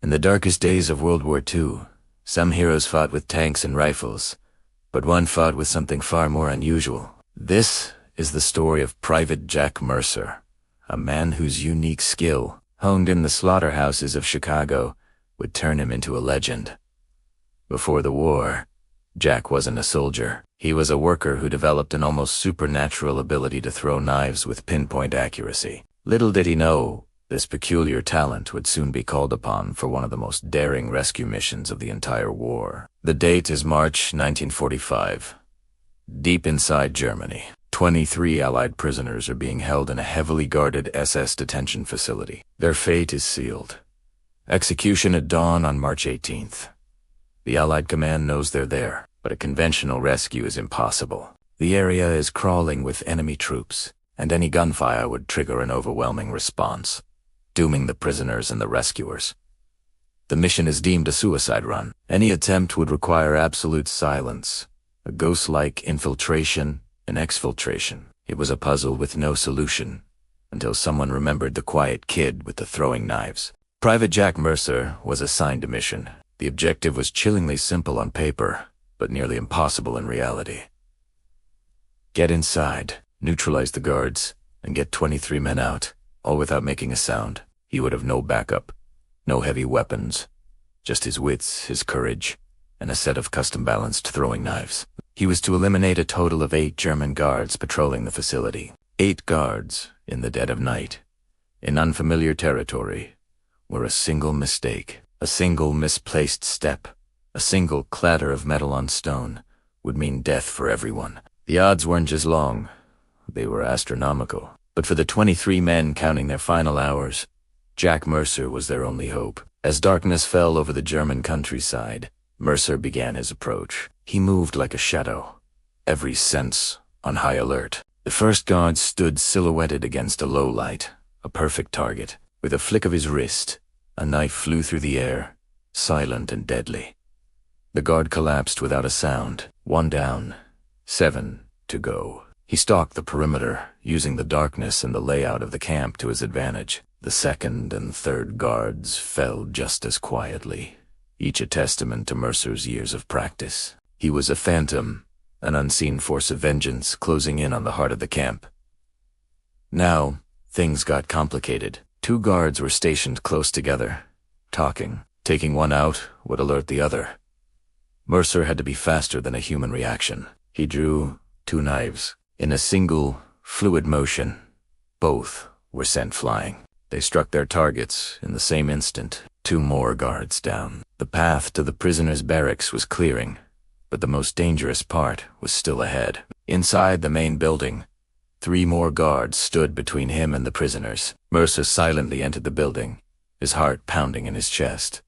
In the darkest days of World War II, some heroes fought with tanks and rifles, but one fought with something far more unusual. This is the story of Private Jack Mercer, a man whose unique skill, honed in the slaughterhouses of Chicago, would turn him into a legend. Before the war, Jack wasn't a soldier. He was a worker who developed an almost supernatural ability to throw knives with pinpoint accuracy. Little did he know, this peculiar talent would soon be called upon for one of the most daring rescue missions of the entire war. The date is March 1945. Deep inside Germany, 23 Allied prisoners are being held in a heavily guarded SS detention facility. Their fate is sealed. Execution at dawn on March 18th. The Allied command knows they're there, but a conventional rescue is impossible. The area is crawling with enemy troops, and any gunfire would trigger an overwhelming response, dooming the prisoners and the rescuers. The mission is deemed a suicide run. Any attempt would require absolute silence, a ghost-like infiltration and exfiltration. It was a puzzle with no solution, until someone remembered the quiet kid with the throwing knives. Private Jack Mercer was assigned a mission. The objective was chillingly simple on paper, but nearly impossible in reality. Get inside, neutralize the guards, and get 23 men out, all without making a sound. He would have no backup, no heavy weapons, just his wits, his courage, and a set of custom-balanced throwing knives. He was to eliminate a total of 8 German guards patrolling the facility. 8 guards, in the dead of night, in unfamiliar territory, where a single mistake, a single misplaced step, a single clatter of metal on stone would mean death for everyone. The odds weren't just long, they were astronomical. But for the 23 men counting their final hours, Jack Mercer was their only hope. As darkness fell over the German countryside, Mercer began his approach. He moved like a shadow, every sense on high alert. The first guard stood silhouetted against a low light, a perfect target. With a flick of his wrist, a knife flew through the air, silent and deadly. The guard collapsed without a sound. 1 down, 7 to go. He stalked the perimeter, using the darkness and the layout of the camp to his advantage. The second and third guards fell just as quietly, each a testament to Mercer's years of practice. He was a phantom, an unseen force of vengeance closing in on the heart of the camp. Now, things got complicated. 2 guards were stationed close together, talking. Taking one out would alert the other. Mercer had to be faster than a human reaction. He drew 2 knives. In a single, fluid motion, both were sent flying. They struck their targets in the same instant. 2 more guards down. The path to the prisoners' barracks was clearing, but the most dangerous part was still ahead. Inside the main building, 3 more guards stood between him and the prisoners. Mercer silently entered the building, his heart pounding in his chest.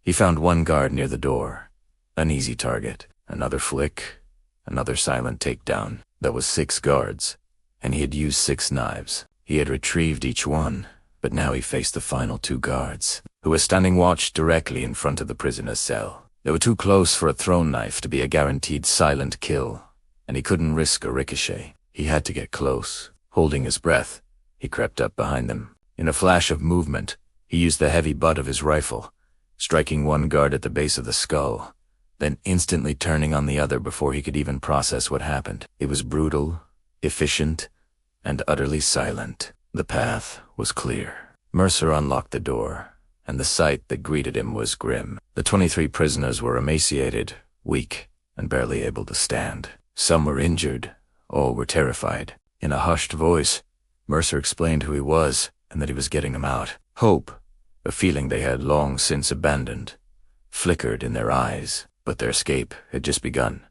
He found 1 guard near the door, an easy target. Another flick, another silent takedown. That was 6 guards, and he had used 6 knives. He had retrieved each one, but now he faced the final 2 guards, who were standing watch directly in front of the prisoner's cell. They were too close for a thrown knife to be a guaranteed silent kill, and he couldn't risk a ricochet. He had to get close. Holding his breath, he crept up behind them. In a flash of movement, he used the heavy butt of his rifle, striking 1 guard at the base of the skull, then instantly turning on the other before he could even process what happened. It was brutal, efficient, and utterly silent. The path was clear. Mercer unlocked the door, and the sight that greeted him was grim. The 23 prisoners were emaciated, weak, and barely able to stand. Some were injured, all were terrified. In a hushed voice, Mercer explained who he was and that he was getting them out. Hope, a feeling they had long since abandoned, flickered in their eyes. But their escape had just begun.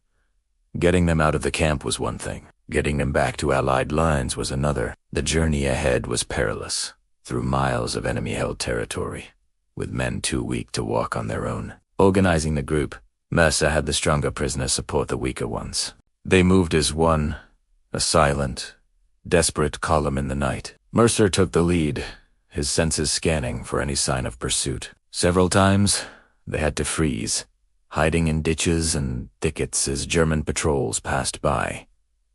Getting them out of the camp was one thing. Getting them back to Allied lines was another. The journey ahead was perilous, through miles of enemy-held territory, with men too weak to walk on their own. Organizing the group, Mercer had the stronger prisoners support the weaker ones. They moved as one, a silent, desperate column in the night. Mercer took the lead, his senses scanning for any sign of pursuit. Several times, they had to freeze, hiding in ditches and thickets as German patrols passed by,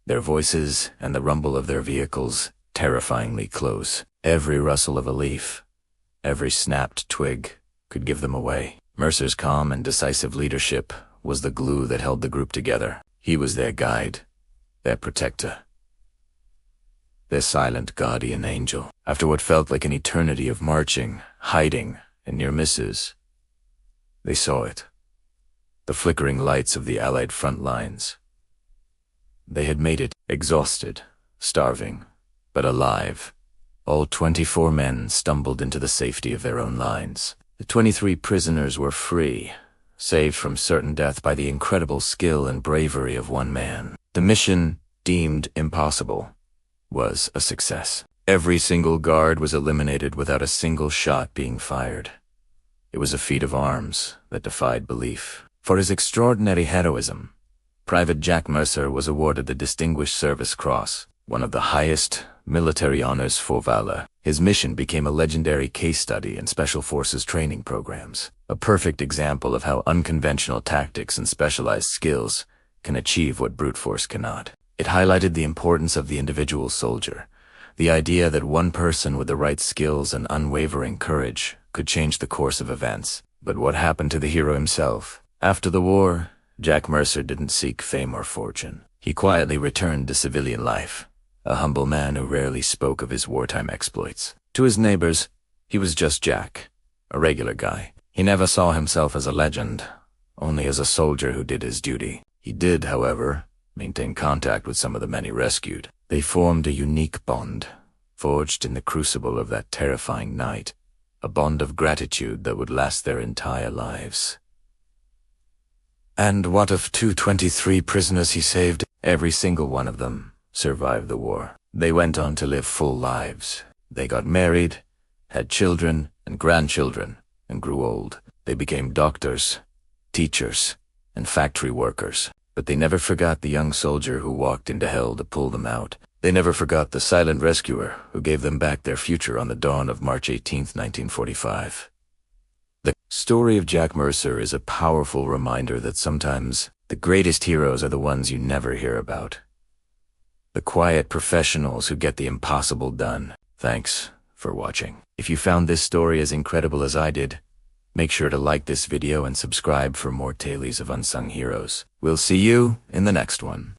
their voices and the rumble of their vehicles terrifyingly close. Every rustle of a leaf, every snapped twig, could give them away. Mercer's calm and decisive leadership was the glue that held the group together. He was their guide, their protector, their silent guardian angel. After what felt like an eternity of marching, hiding, and near misses, they saw it. The flickering lights of the Allied front lines. They had made it, exhausted, starving, but alive. All 24 men stumbled into the safety of their own lines. The 23 prisoners were free, saved from certain death by the incredible skill and bravery of one man. The mission, deemed impossible, was a success. Every single guard was eliminated without a single shot being fired. It was a feat of arms that defied belief. For his extraordinary heroism, Private Jack Mercer was awarded the Distinguished Service Cross, one of the highest military honors for valor. His mission became a legendary case study in Special Forces training programs, a perfect example of how unconventional tactics and specialized skills can achieve what brute force cannot. It highlighted the importance of the individual soldier, the idea that one person with the right skills and unwavering courage could change the course of events. But what happened to the hero himself? After the war, Jack Mercer didn't seek fame or fortune. He quietly returned to civilian life, a humble man who rarely spoke of his wartime exploits. To his neighbors, he was just Jack, a regular guy. He never saw himself as a legend, only as a soldier who did his duty. He did, however, maintain contact with some of the men he rescued. They formed a unique bond, forged in the crucible of that terrifying night, a bond of gratitude that would last their entire lives. And what of 223 prisoners he saved? Every single one of them survived the war. They went on to live full lives. They got married, had children and grandchildren, and grew old. They became doctors, teachers, and factory workers. But they never forgot the young soldier who walked into hell to pull them out. They never forgot the silent rescuer who gave them back their future on the dawn of March 18, 1945. The story of Jack Mercer is a powerful reminder that sometimes the greatest heroes are the ones you never hear about. The quiet professionals who get the impossible done. Thanks for watching. If you found this story as incredible as I did, make sure to like this video and subscribe for more tales of unsung heroes. We'll see you in the next one.